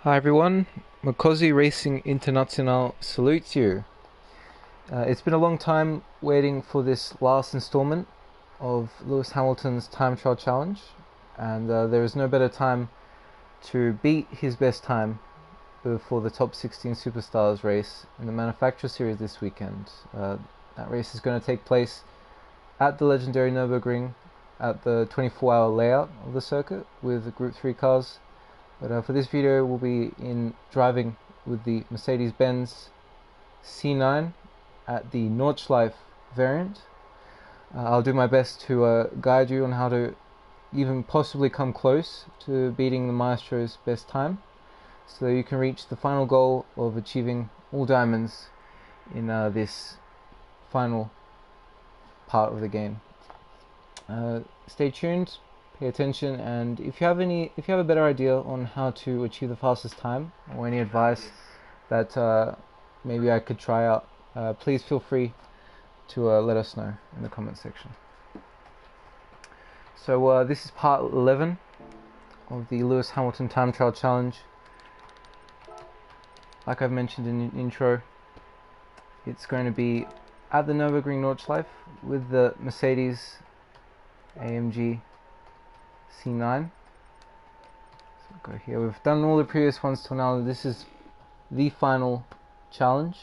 Hi everyone, Makosi Racing International salutes you. It's been a long time waiting for this last installment of Lewis Hamilton's time trial challenge, and there is no better time to beat his best time before the top 16 superstars race in the manufacturer series this weekend. That race is going to take place at the legendary Nürburgring at the 24-hour layout of the circuit with Group 3 cars. But for this video, we'll be driving with the Mercedes-Benz C9 at the Nordschleife variant. I'll do my best to guide you on how to even possibly come close to beating the Maestro's best time, so that you can reach the final goal of achieving all diamonds in this final part of the game. Stay tuned. Pay attention, and if you have a better idea on how to achieve the fastest time, or any advice that maybe I could try out, please feel free to let us know in the comment section. So this is part 11 of the Lewis Hamilton Time Trial Challenge. Like I've mentioned in the intro, it's going to be at the Nürburgring Nordschleife with the Mercedes-AMG C9. So we'll go here. We've done all the previous ones till now. This is the final challenge.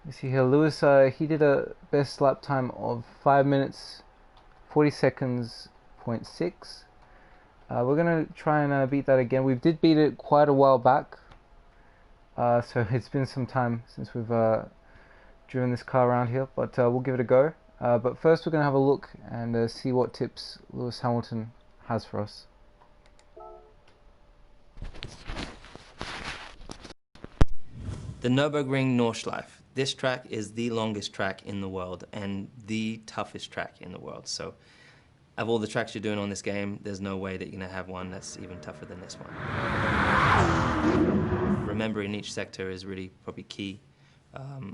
You see here, Lewis, he did a best lap time of 5 minutes 40 seconds 0.6. We're gonna try and beat that again. We did beat it quite a while back, so it's been some time since we've driven this car around here, but we'll give it a go. But first we're going to have a look and see what tips Lewis Hamilton has for us. The Nürburgring Nordschleife. This track is the longest track in the world and the toughest track in the world. So of all the tracks you're doing on this game, there's no way that you're going to have one that's even tougher than this one. Remembering each sector is really probably key.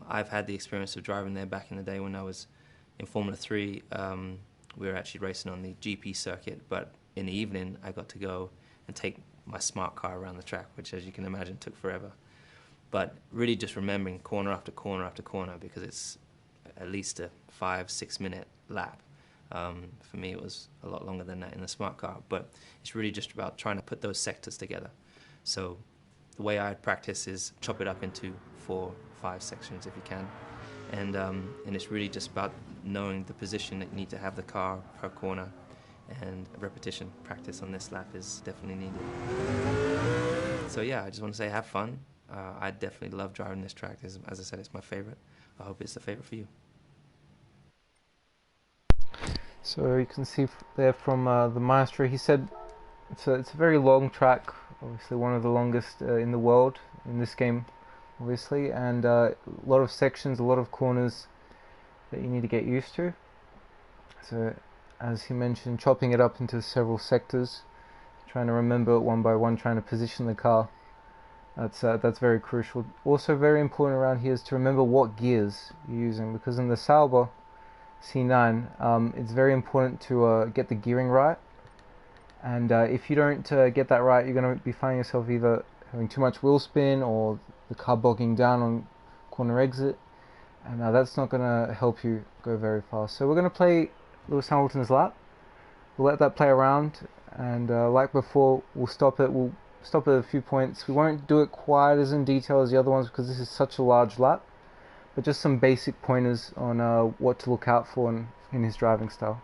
I've had the experience of driving there back in the day when I was in Formula 3. We were actually racing on the GP circuit, but in the evening I got to go and take my smart car around the track, which, as you can imagine, took forever. But really just remembering corner after corner after corner, because it's at least a 5-6 minute lap. For me it was a lot longer than that in the smart car, but it's really just about trying to put those sectors together. So the way I'd practice is chop it up into 4-5 sections if you can. And it's really just about knowing the position that you need to have the car per corner, and repetition practice on this lap is definitely needed. So yeah, I just want to say have fun. I definitely love driving this track. As I said, it's my favorite. I hope it's the favorite for you. So you can see there from the Maestro, he said it's a very long track, obviously one of the longest in the world in this game, obviously, and a lot of sections, a lot of corners that you need to get used to. So as he mentioned, chopping it up into several sectors, trying to remember one by one, trying to position the car, that's very crucial. Also very important around here is to remember what gears you're using, because in the Sauber C9 it's very important to get the gearing right, and if you don't get that right, you're going to be finding yourself either having too much wheel spin or the car bogging down on corner exit, and that's not going to help you go very fast. So we're going to play Lewis Hamilton's lap. We'll let that play around, and like before, we'll stop at a few points. We won't do it quite as in detail as the other ones because this is such a large lap, but just some basic pointers on what to look out for in his driving style.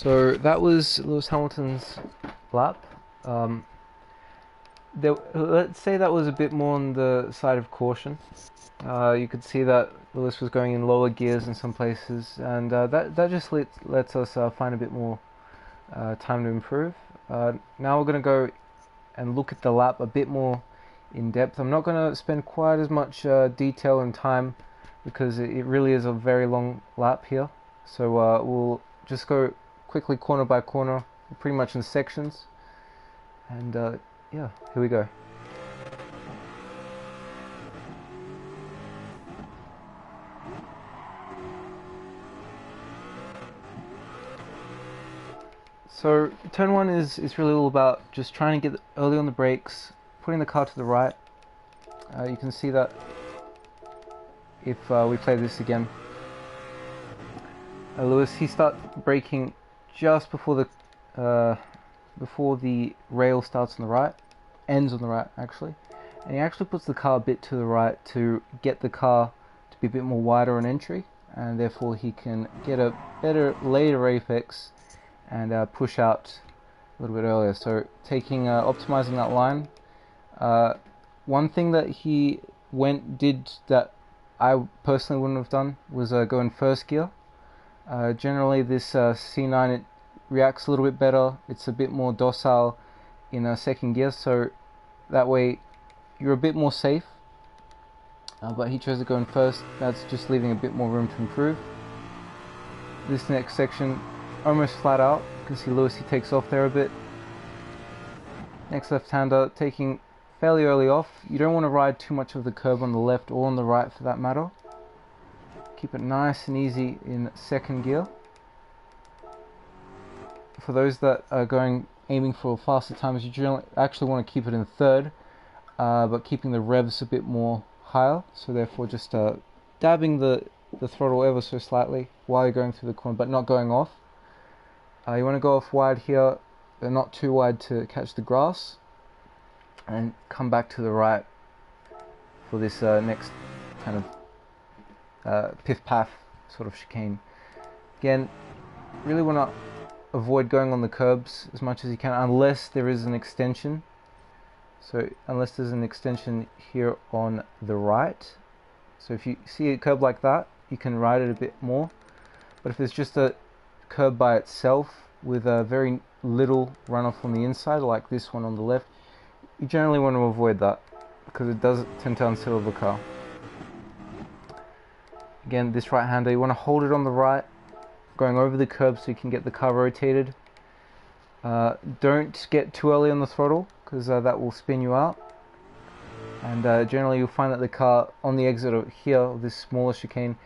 So that was Lewis Hamilton's lap. Let's say that was a bit more on the side of caution. You could see that Lewis was going in lower gears in some places, and that just lets us find a bit more time to improve. Now we're going to go and look at the lap a bit more in depth. I'm not going to spend quite as much detail and time because it really is a very long lap here. So we'll just go quickly corner by corner, pretty much in sections. And yeah, here we go. So turn one is really all about just trying to get early on the brakes, putting the car to the right. You can see that if we play this again. Lewis, he starts braking just before the rail starts on the right, ends on the right actually, and he actually puts the car a bit to the right to get the car to be a bit more wider on entry, and therefore he can get a better later apex and push out a little bit earlier. So optimizing that line. One thing that he did that I personally wouldn't have done was go in first gear. Generally this C9, it reacts a little bit better, it's a bit more docile in second gear, so that way you're a bit more safe. But he chose to go in first. That's just leaving a bit more room to improve. This next section, almost flat out. You can see Lewis, he takes off there a bit. Next left-hander, taking fairly early off. You don't want to ride too much of the curb on the left or on the right for that matter. Keep it nice and easy in second gear. For those that are aiming for faster times, you actually want to keep it in third, but keeping the revs a bit more higher. So therefore just dabbing the throttle ever so slightly while you're going through the corner, but not going off. You want to go off wide here, but not too wide to catch the grass, and come back to the right for this next kind of piff-paff sort of chicane. Again, really want to avoid going on the curbs as much as you can unless there is an extension. So unless there's an extension here on the right. So if you see a curb like that, you can ride it a bit more. But if there's just a curb by itself with a very little runoff on the inside, like this one on the left, you generally want to avoid that because it does tend to unsettle the car. Again, this right-hander, you want to hold it on the right, going over the curb so you can get the car rotated. Don't get too early on the throttle because that will spin you out. And generally you'll find that the car on the exit here, this smaller chicane,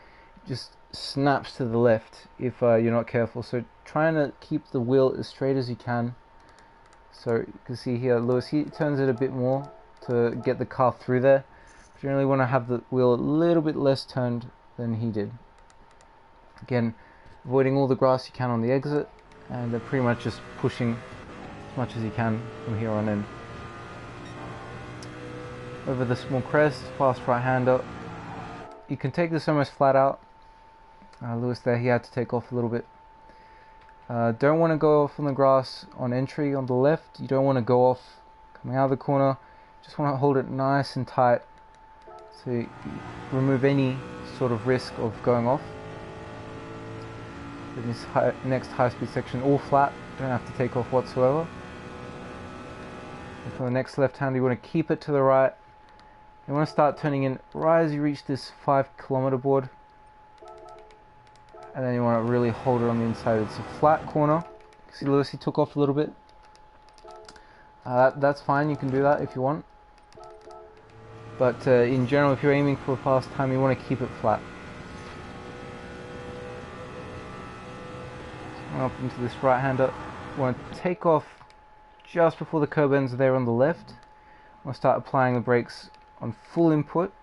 just snaps to the left if you're not careful. So trying to keep the wheel as straight as you can. So you can see here, Lewis, he turns it a bit more to get the car through there. Generally want to have the wheel a little bit less turned than he did. Again, avoiding all the grass you can on the exit, and pretty much just pushing as much as you can from here on in. Over the small crest, fast right-hander. You can take this almost flat out. Lewis there, he had to take off a little bit. Don't want to go off on the grass on entry on the left. You don't want to go off coming out of the corner. Just want to hold it nice and tight so you remove any sort of risk of going off. In this next high-speed section, all flat, don't have to take off whatsoever. And for the next left-hander, you want to keep it to the right. You want to start turning in right as you reach this 5-kilometer board, and then you want to really hold it on the inside. It's a flat corner. See, Lewis, he took off a little bit. That's fine, you can do that if you want. But in general, if you're aiming for a fast time, you want to keep it flat. Up into this right-hander, you want to take off just before the curb ends there on the left. You want to start applying the brakes on full input.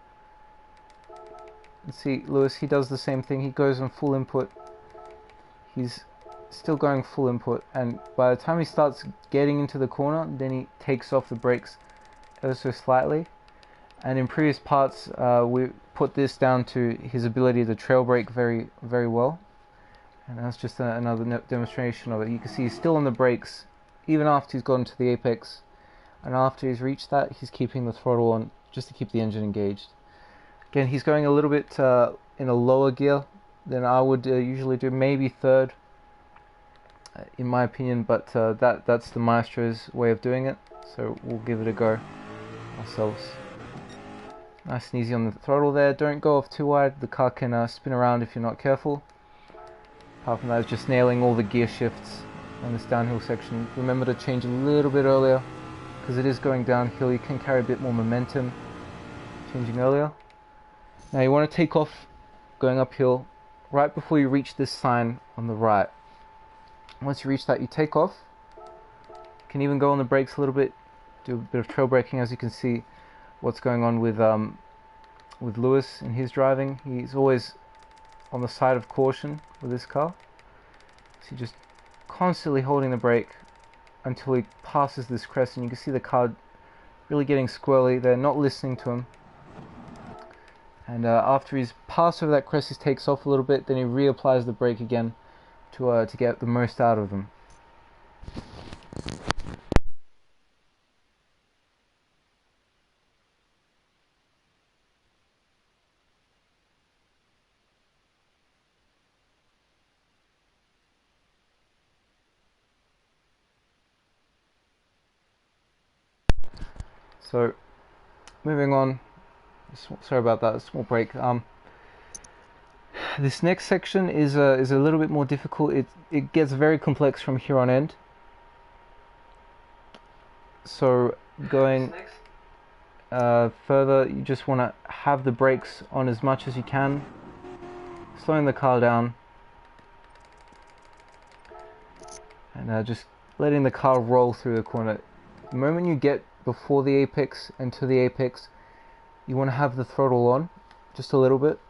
And see, Lewis, he does the same thing. He goes on full input. He's still going full input, and by the time he starts getting into the corner, then he takes off the brakes ever so slightly. And in previous parts, we put this down to his ability to trail brake very, very well. And that's just another demonstration of it. You can see he's still on the brakes even after he's gotten to the apex, and after he's reached that, he's keeping the throttle on just to keep the engine engaged. Again, he's going a little bit in a lower gear than I would usually do, maybe third in my opinion, but that's the maestro's way of doing it, so we'll give it a go ourselves. Nice and easy on the throttle there. Don't go off too wide, the car can spin around if you're not careful. Apart from that, it's just nailing all the gear shifts on this downhill section. Remember to change a little bit earlier, because it is going downhill. You can carry a bit more momentum changing earlier. Now you want to take off going uphill right before you reach this sign on the right. Once you reach that, you take off. You can even go on the brakes a little bit, do a bit of trail braking. As you can see what's going on with Lewis in his driving. He's always on the side of caution with this car. So you're just constantly holding the brake until he passes this crest, and you can see the car really getting squirrely. They're not listening to him. And after he's passed over that crest, he takes off a little bit, then he reapplies the brake again to get the most out of them. So, moving on. Sorry about that, a small break. This next section is a little bit more difficult. It gets very complex from here on end. So going further, you just want to have the brakes on as much as you can, slowing the car down, and just letting the car roll through the corner. The moment you get before the apex and to the apex, you want to have the throttle on just a little bit,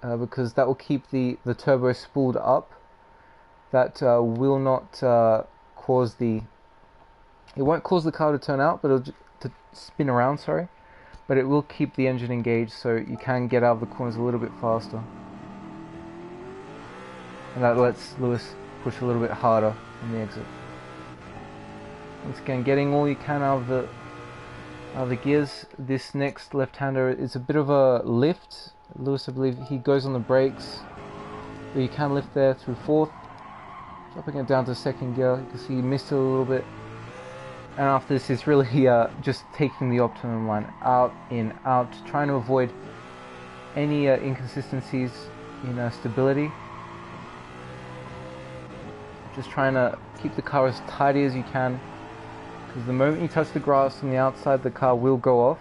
because that will keep the turbo spooled up. That will not cause it won't cause the car to turn out, but to spin around, sorry. But it will keep the engine engaged, so you can get out of the corners a little bit faster. And that lets Lewis push a little bit harder on the exit. Once again, getting all you can out of the gears. This next left-hander is a bit of a lift. Lewis, I believe, he goes on the brakes, but you can lift there through fourth, dropping it down to second gear. You can see he missed it a little bit, and after this is really just taking the optimum line, out, in, out, trying to avoid any inconsistencies in stability. Just trying to keep the car as tidy as you can, because the moment you touch the grass on the outside, the car will go off.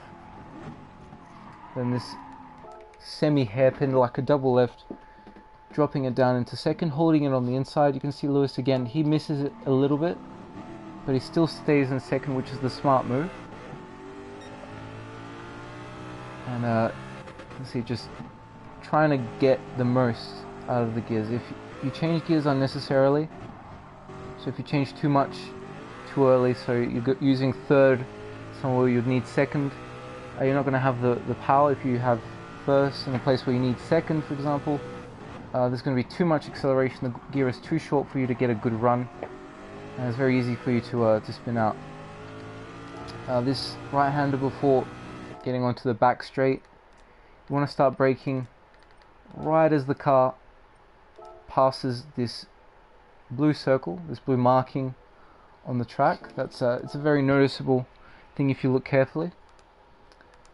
Then this semi-hairpin, like a double left, dropping it down into second, holding it on the inside. You can see Lewis again, he misses it a little bit, but he still stays in second, which is the smart move. And you can see just trying to get the most out of the gears. If you change gears unnecessarily, so if you change too much too early, so you're using third somewhere you'd need second, you're not going to have the power. If you have first in a place where you need second, for example, there's going to be too much acceleration. The gear is too short for you to get a good run, and it's very easy for you to spin out. This right-hander, before getting onto the back straight, you want to start braking right as the car passes this blue circle, this blue marking on the track. It's a very noticeable thing if you look carefully.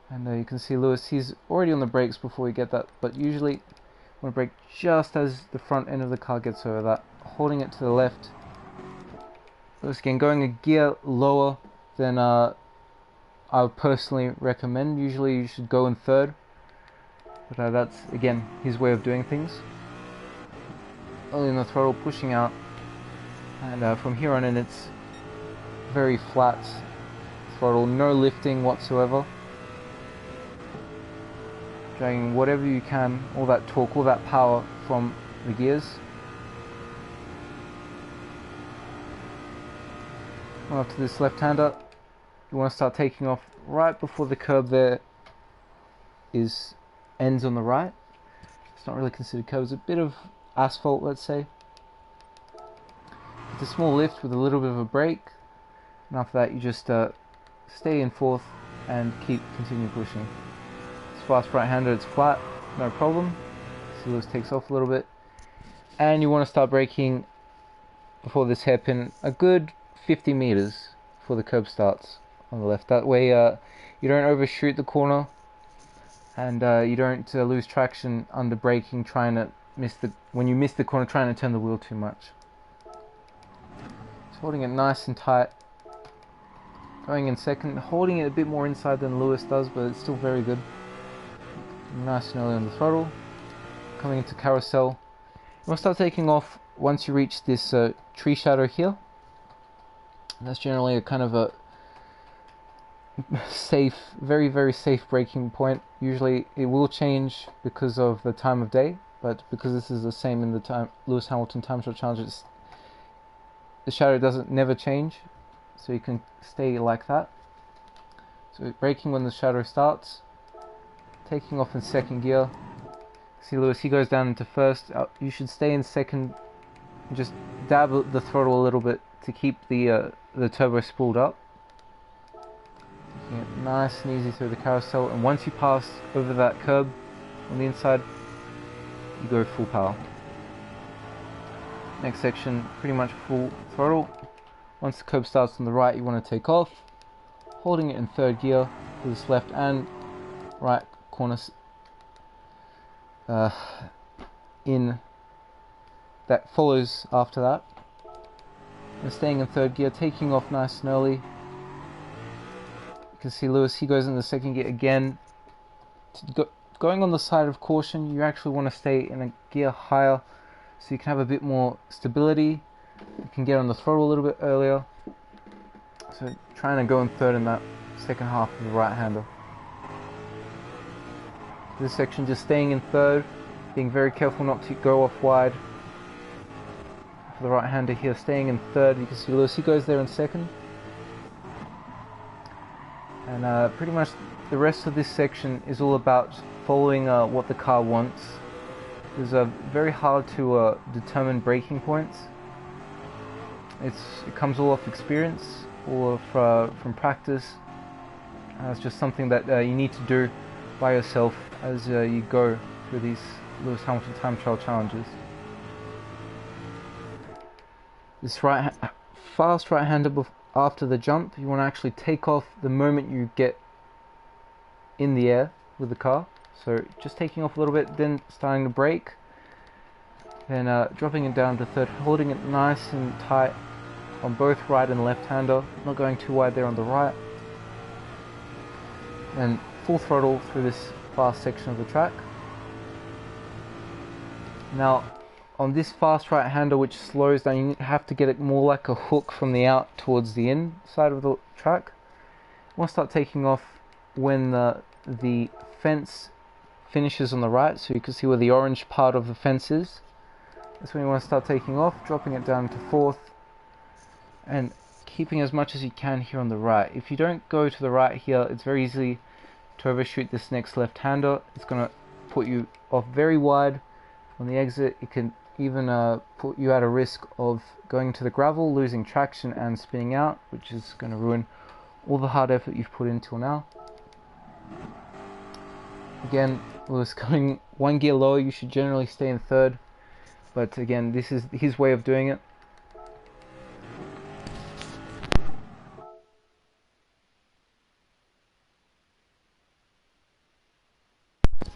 And you can see Lewis, he's already on the brakes before we get that, but usually you want to brake just as the front end of the car gets over that, holding it to the left. Lewis again going a gear lower than I would personally recommend. Usually you should go in third, but that's again his way of doing things. Early in the throttle, pushing out, and from here on in it's very flat throttle, no lifting whatsoever. Dragging whatever you can, all that torque, all that power from the gears. Going up to this left-hander, you want to start taking off right before the curb there ends on the right. It's not really considered curb, it's a bit of asphalt, let's say. It's a small lift with a little bit of a brake, and after that you just stay in fourth and continue pushing. It's fast right-hander, it's flat, no problem. So Lewis takes off a little bit, and you want to start braking before this hairpin a good 50 meters before the curb starts on the left. That way you don't overshoot the corner, and you don't lose traction under braking when you miss the corner trying to turn the wheel too much. Just holding it nice and tight, going in second, holding it a bit more inside than Lewis does, but it's still very good. Nice and early on the throttle, coming into carousel. We'll start taking off once you reach this tree shadow here. That's generally a kind of a safe, very, very safe braking point. Usually it will change because of the time of day, but because this is the same in the Lewis Hamilton Time Trial Challenge, the shadow doesn't never change, so you can stay like that. So braking when the shadow starts, taking off in second gear. See Lewis, he goes down into first. You should stay in second, and just dab the throttle a little bit to keep the turbo spooled up. Taking it nice and easy through the carousel, and once you pass over that curb on the inside, you go full power. Next section, pretty much full throttle. Once the curb starts on the right, you want to take off, holding it in third gear with this left and right corner in that follows after that. And staying in third gear, taking off nice and early. You can see Lewis, he goes in the second gear again. Going on the side of caution, you actually want to stay in a gear higher so you can have a bit more stability. You can get on the throttle a little bit earlier. So trying to go in third in that second half of the right-hander. This section, just staying in third, being very careful not to go off wide. For the right-hander here, staying in third, you can see Lewis, he goes there in second. And pretty much the rest of this section is all about following what the car wants. It's very hard to determine braking points. It comes all off experience, or from practice. It's just something that you need to do by yourself as you go through these Lewis Hamilton Time Trial Challenges. This fast right-hander after the jump, you want to actually take off the moment you get in the air with the car. So just taking off a little bit, then starting to brake, then dropping it down to third, holding it nice and tight on both right and left-hander, not going too wide there on the right, and full throttle through this fast section of the track. Now on this fast right-hander, which slows down, you have to get it more like a hook from the out towards the inside of the track. You want to start taking off when the fence finishes on the right, so you can see where the orange part of the fence is. That's when you want to start taking off, dropping it down to fourth, and keeping as much as you can here on the right. If you don't go to the right here, it's very easy to overshoot this next left-hander. It's going to put you off very wide on the exit. It can even put you at a risk of going to the gravel, losing traction and spinning out, which is going to ruin all the hard effort you've put in till now. Again, Lewis coming one gear lower, you should generally stay in third, but again, this is his way of doing it.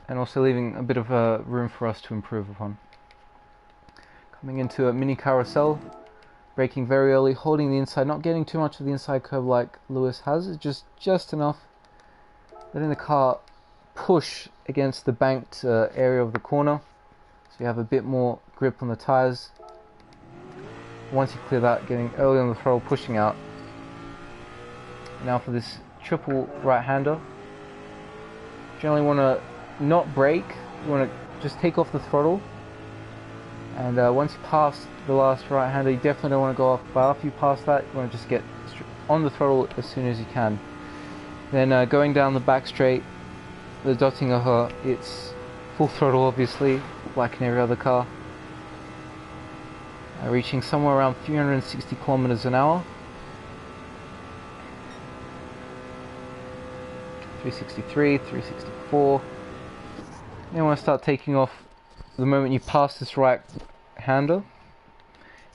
And also leaving a bit of room for us to improve upon. Coming into a mini carousel, braking very early, holding the inside, not getting too much of the inside curve like Lewis has, it's just enough, letting the car push against the banked area of the corner, so you have a bit more grip on the tyres. Once you clear that, getting early on the throttle, pushing out. Now for this triple right-hander, generally want to not brake, you want to just take off the throttle, and once you pass the last right-hander, you definitely don't want to go off, but after you pass that, you want to just get on the throttle as soon as you can. Then going down the back straight, the Dottinger, it's full throttle obviously, like in every other car. reaching somewhere around 360 kilometers an hour. 363, 364. Then want to start taking off the moment you pass this right hander.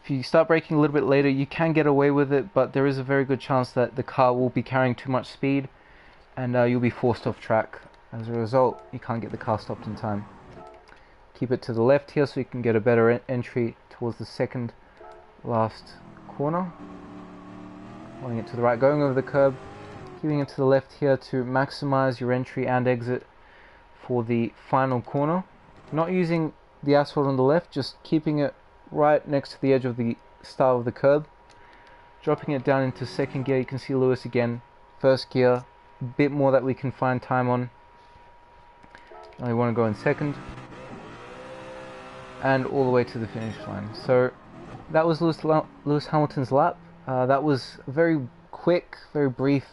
If you start braking a little bit later, you can get away with it, but there is a very good chance that the car will be carrying too much speed and you'll be forced off track. As a result, you can't get the car stopped in time. Keep it to the left here so you can get a better entry towards the second last corner. Holding it to the right, going over the curb, keeping it to the left here to maximize your entry and exit for the final corner. Not using the asphalt on the left, just keeping it right next to the edge of the start of the curb. Dropping it down into second gear, you can see Lewis again. First gear, a bit more that we can find time on. Now we want to go in second. And all the way to the finish line. So that was Lewis Hamilton's lap. That was a very quick, very brief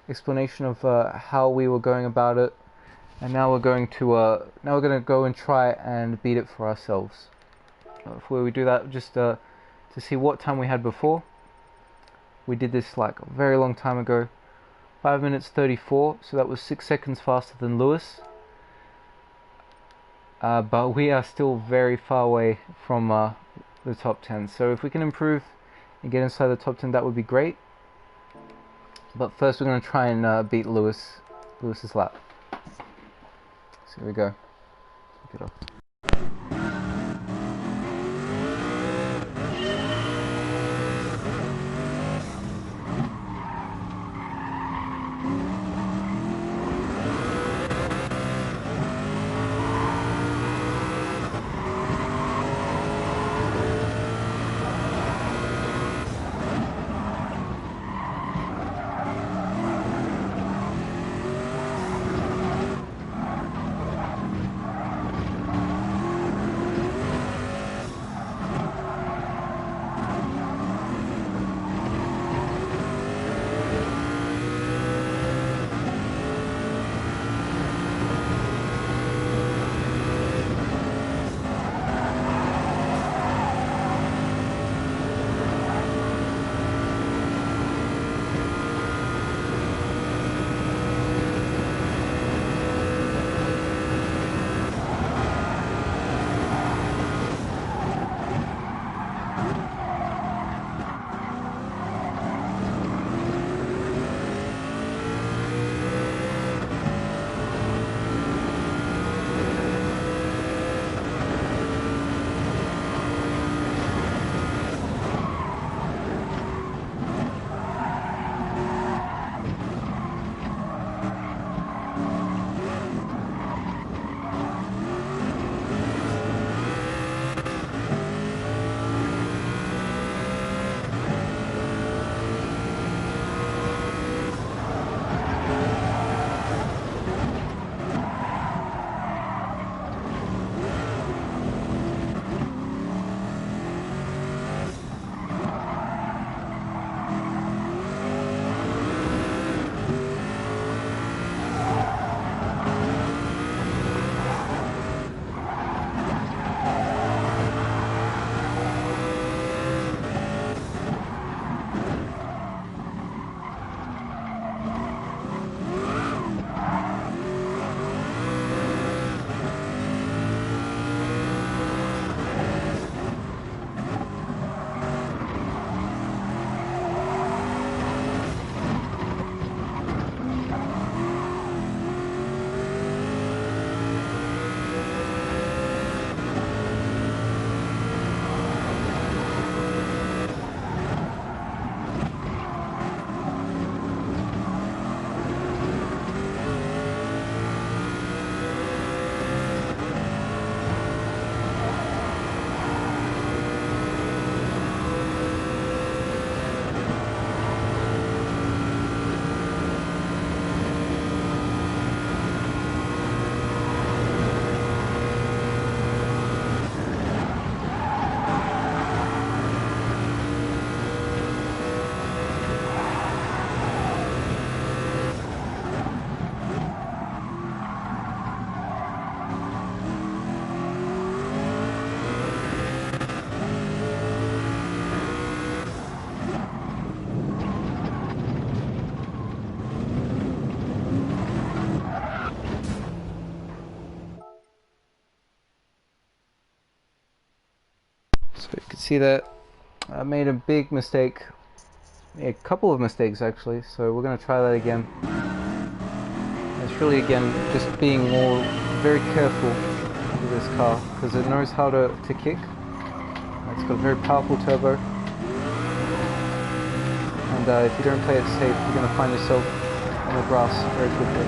explanation of how we were going about it. And now we're going to go and try and beat it for ourselves. Before we do that, just to see what time we had before. We did this like a very long time ago, 5 minutes 34. So that was 6 seconds faster than Lewis. But we are still very far away from the top 10. So if we can improve and get inside the top 10, that would be great. But first, we're going to try and beat Lewis's lap. So here we go. Kick it off. So you can see that I made a big mistake, a couple of mistakes actually, so we're going to try that again. It's really again just being more very careful with this car because it knows how to kick. It's got a very powerful turbo, and if you don't play it safe, you're going to find yourself on the grass very quickly.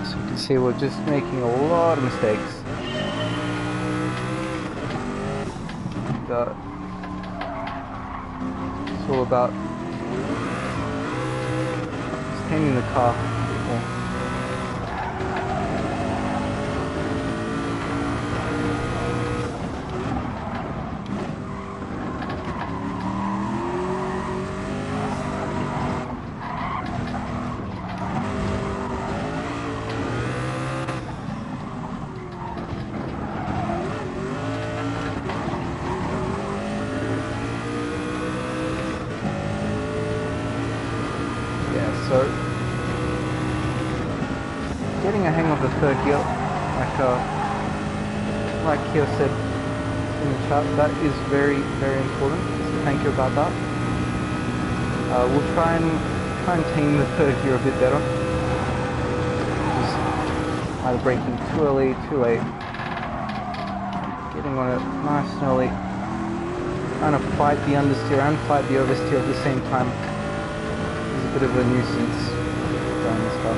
So you can see we're just making a lot of mistakes. It's all about just taming the car a bit more. So, getting a hang of the third gear, like Kia said in the chat, that is very, very important. So thank you about that. We'll try and tame the third gear a bit better. Just either braking too early, too late, getting on it nice and early, trying to fight the understeer and fight the oversteer at the same time. A bit of a nuisance driving this car.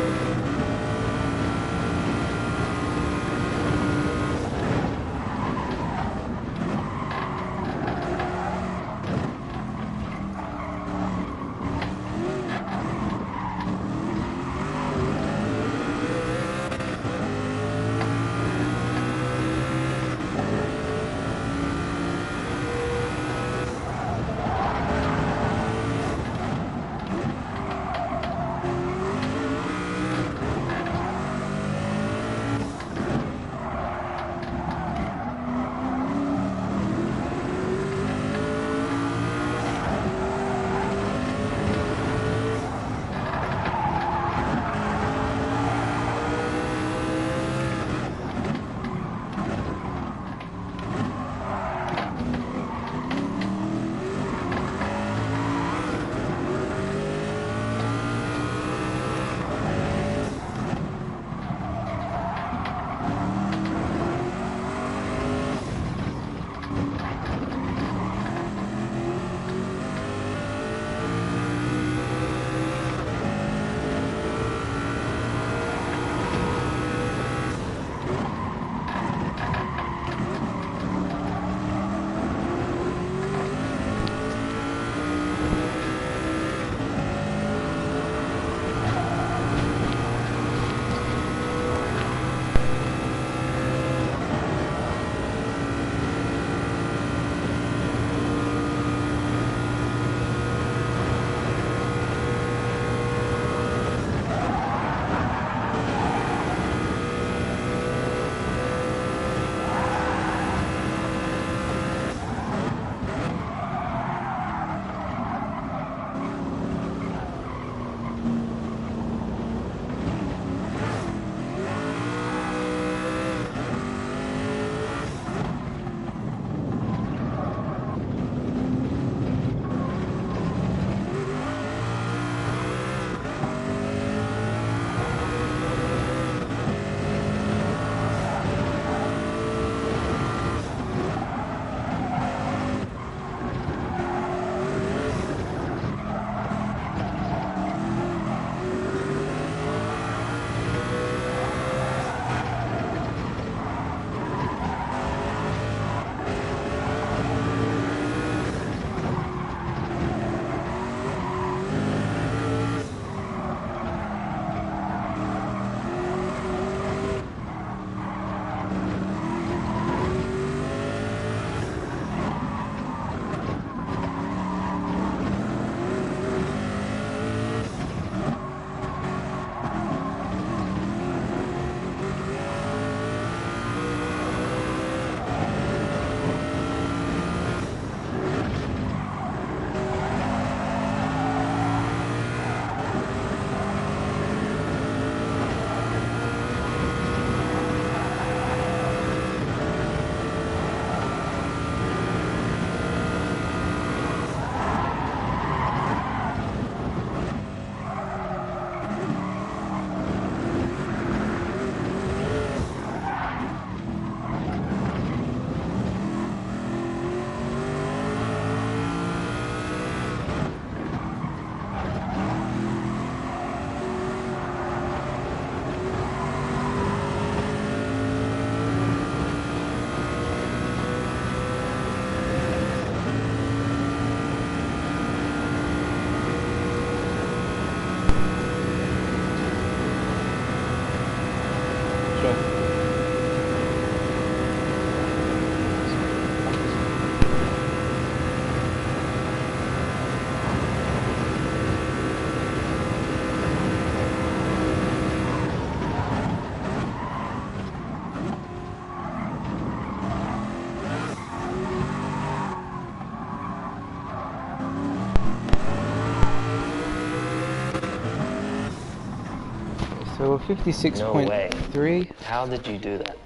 So we're 56.3. How did you do that?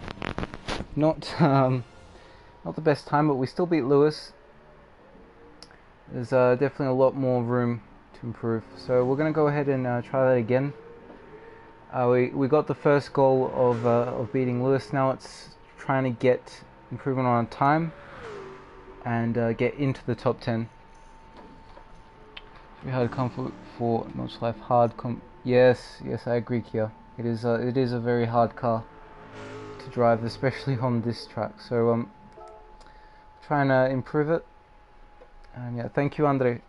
Not the best time, but we still beat Lewis. There's definitely a lot more room to improve. So we're going to go ahead and try that again. We got the first goal of beating Lewis. Now it's trying to get improvement on time and get into the top 10. Very hard comfort for Nordschleife. Yes, I agree, Kia. It is a very hard car to drive, especially on this track. So trying to improve it. And yeah, thank you, Andre.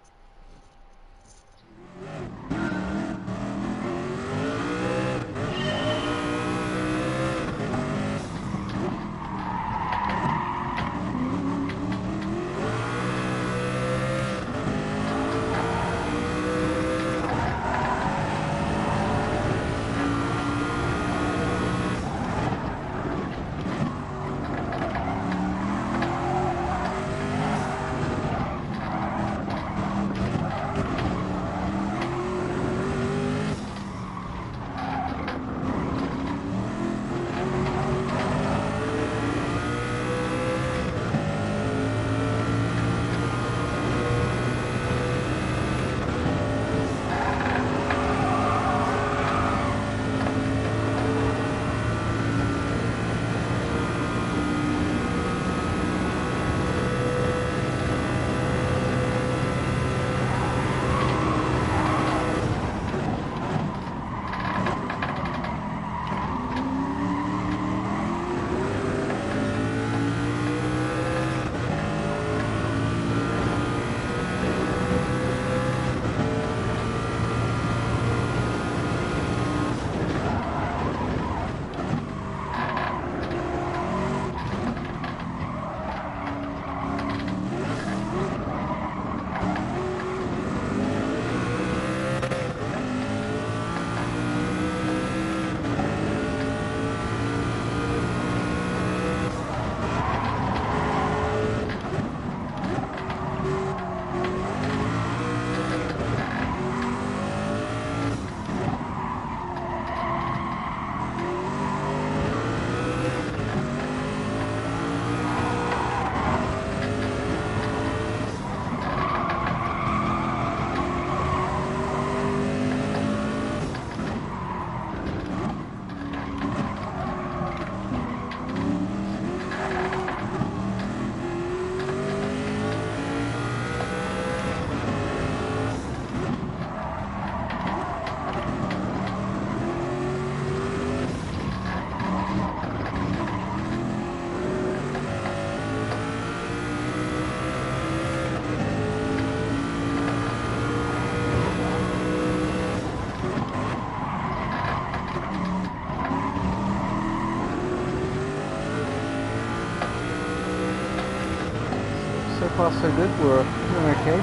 So far so good, we're doing okay.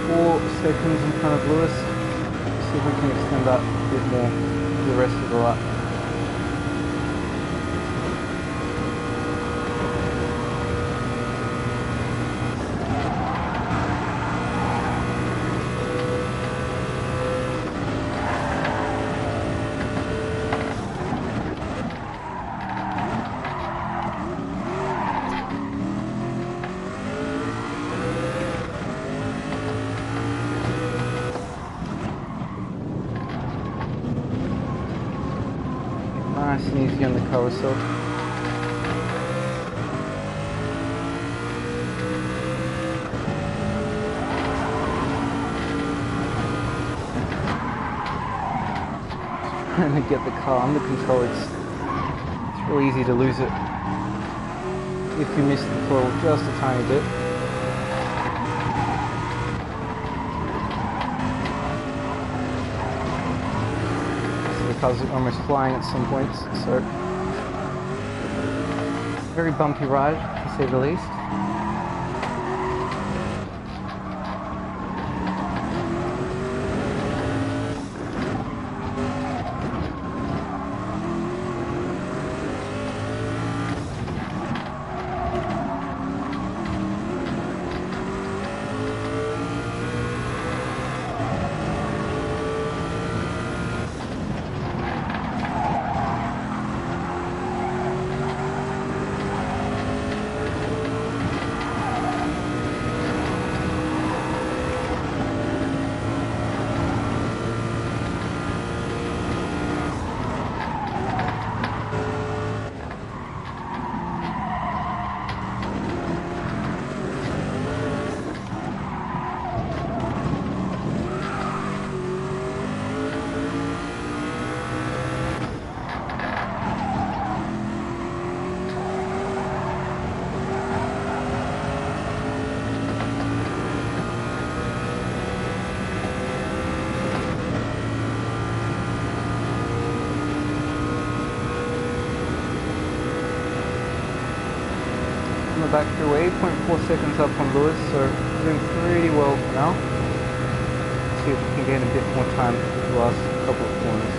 4 seconds in front of Lewis. See if we can extend that a bit more to the rest of the lap. Nice and easy on the carousel. Trying to get the car under control, it's really easy to lose it if you miss the throttle just a tiny bit. The car's almost flying at some points, so very bumpy ride to say the least. the back three. We're 8.4 seconds up on Lewis, so doing pretty well for now. Let's see if we can gain a bit more time for the last couple of corners.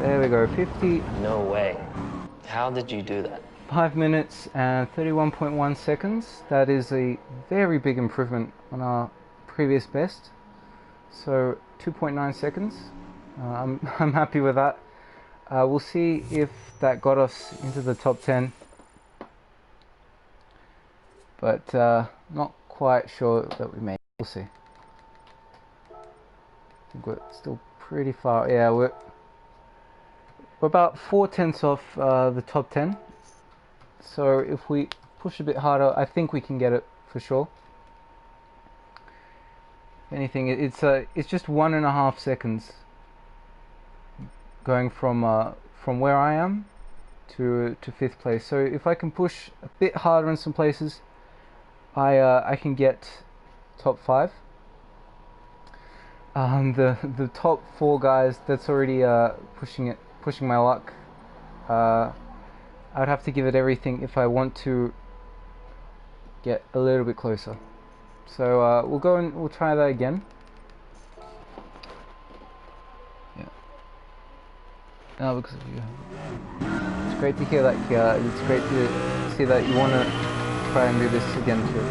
There we go, 50. No way. How did you do that? 5 minutes and 31.1 seconds. That is a very big improvement on our previous best. So 2.9 seconds. I'm happy with that. We'll see if that got us into the top 10. But not quite sure that we made it. We'll see. I think we're still pretty far. Yeah, we're about 4/10 off the top 10. So if we push a bit harder, I think we can get it for sure. If anything, it's just 1.5 seconds going from where I am to 5th place. So if I can push a bit harder in some places, I can get top 5. The top 4 guys, that's already pushing my luck. I'd have to give it everything if I want to get a little bit closer. So we'll go and we'll try that again. Yeah. No, because of you. It's great to hear that, Kia. It's great to see that you want to try and do this again too.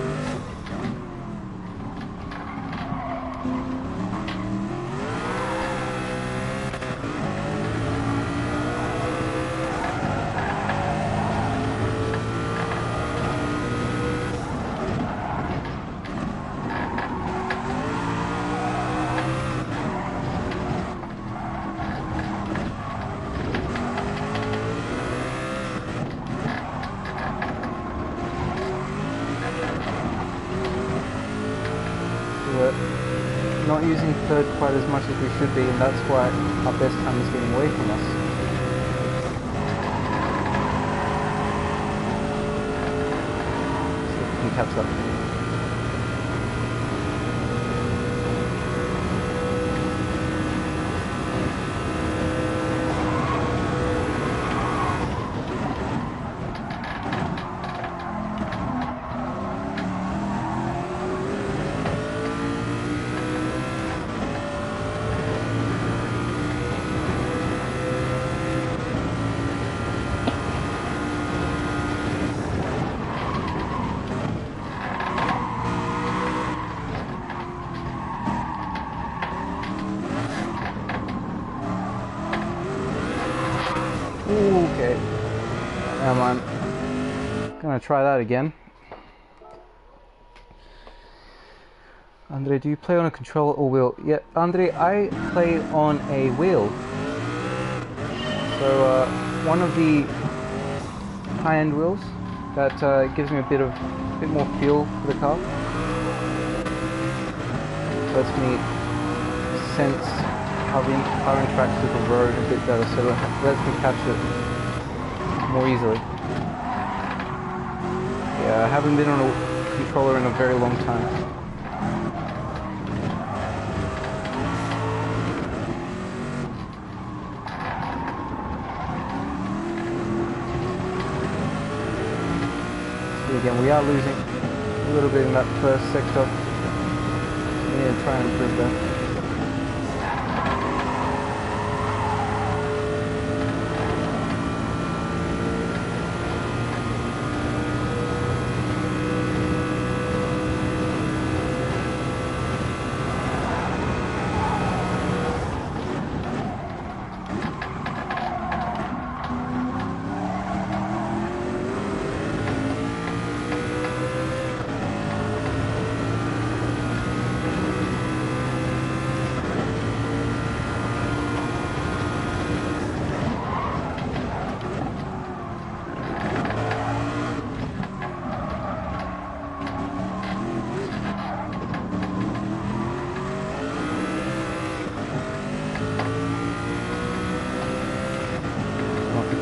Not using third quite as much as we should be, and that's why our best time is getting away from us. See if we can catch up. Okay, come on. Gonna try that again. Andre, do you play on a controller or wheel? Yeah, Andre, I play on a wheel. So one of the high-end wheels that gives me a bit more feel for the car. Lets me sense how interacts with the road a bit better, so it lets me catch it more easily. Yeah, I haven't been on a controller in a very long time. So again, we are losing a little bit in that first sector. We need to try and improve that.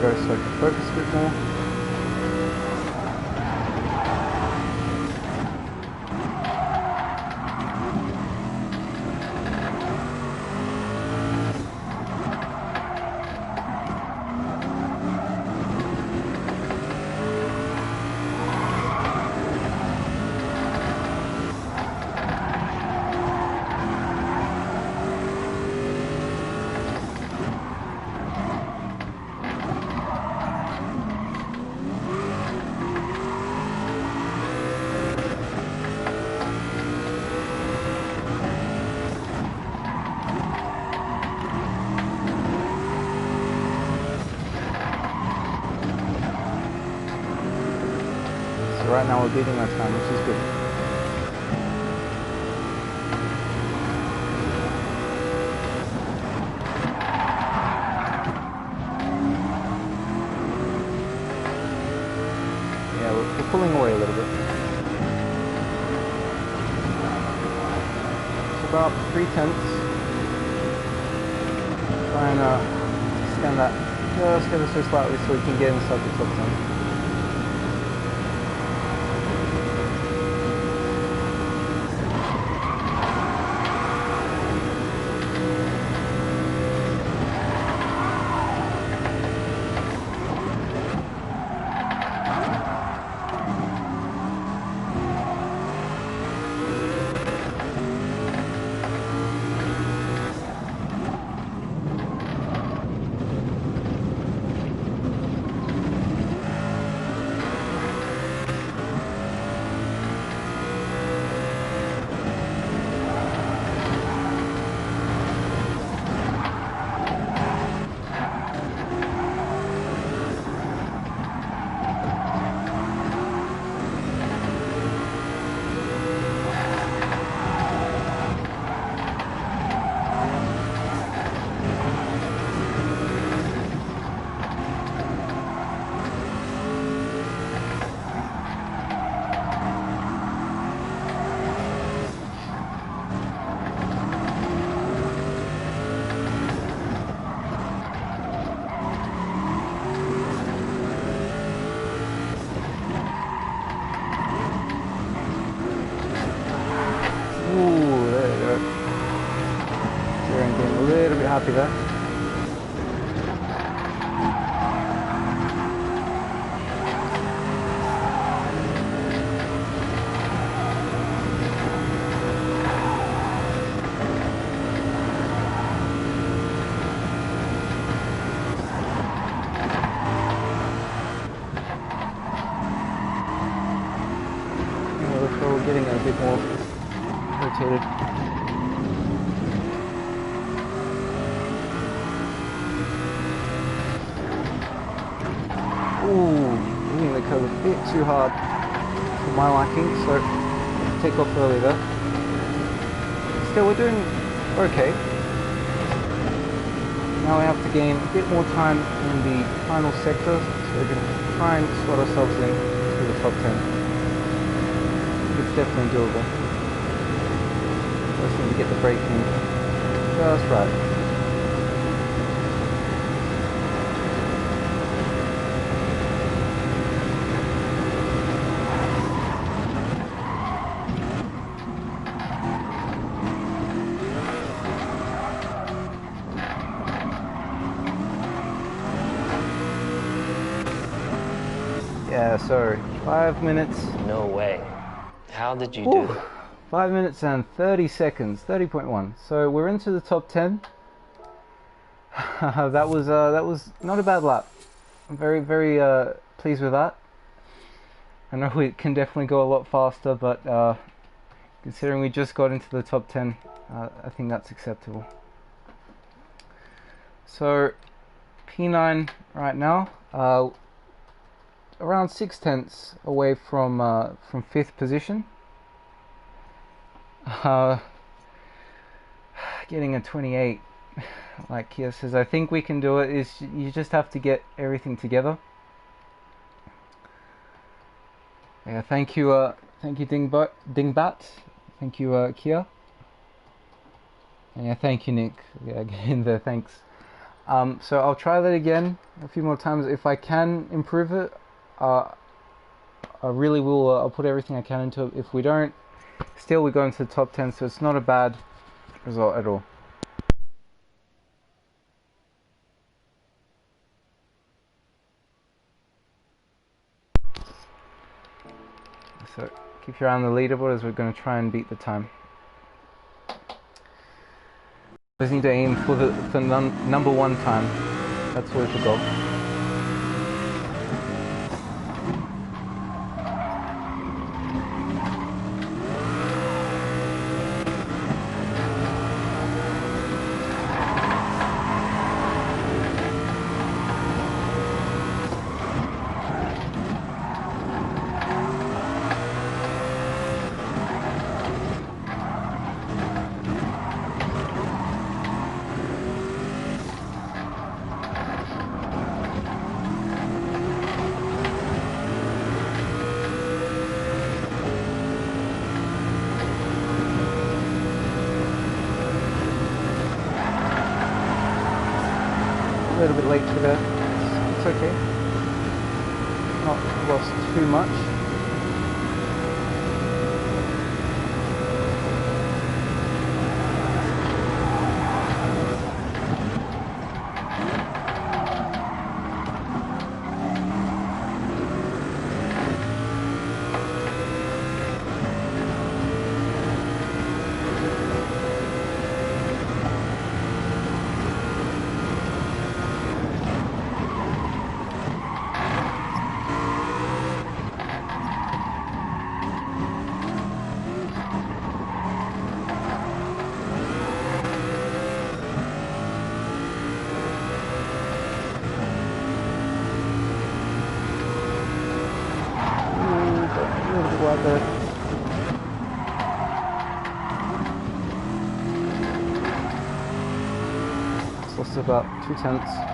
go so I can focus a bit more. Right now we're beating our time, which is good. Yeah, we're pulling away a little bit. It's about 3/10. Try and extend that just ever so slightly so we can get inside the top 10. Happy there. So we're getting a bit more rotated. Hitting the curve a bit too hard for my liking, so take off early there. Still, we're doing okay. Now we have to gain a bit more time in the final sector, so we can try and slot ourselves in to the top 10. It's definitely doable. Just need to get the braking just right. Yeah, so 5 minutes. No way. How did you do that? 5 minutes and 30 seconds, 30.1. So we're into the top 10. that was not a bad lap. I'm very pleased with that. I know we can definitely go a lot faster, but considering we just got into the top 10, I think that's acceptable. So P9 right now. Around 6/10 away from 5th position. Getting a 28, like Kia says, I think we can do it. Is you just have to get everything together. Yeah, thank you Dingbat, thank you Kia, and yeah, thank you Nick. Yeah, again there, thanks. So I'll try that again a few more times. If I can improve it, I really will. I'll put everything I can into it. If we don't, still we go into the top 10, so it's not a bad result at all. So keep your eye on the leaderboard as we're going to try and beat the time. We just need to aim for the number 1 time. That's always the goal. A little bit late for that. It's okay. Not lost too much. Lost about 2 tenths.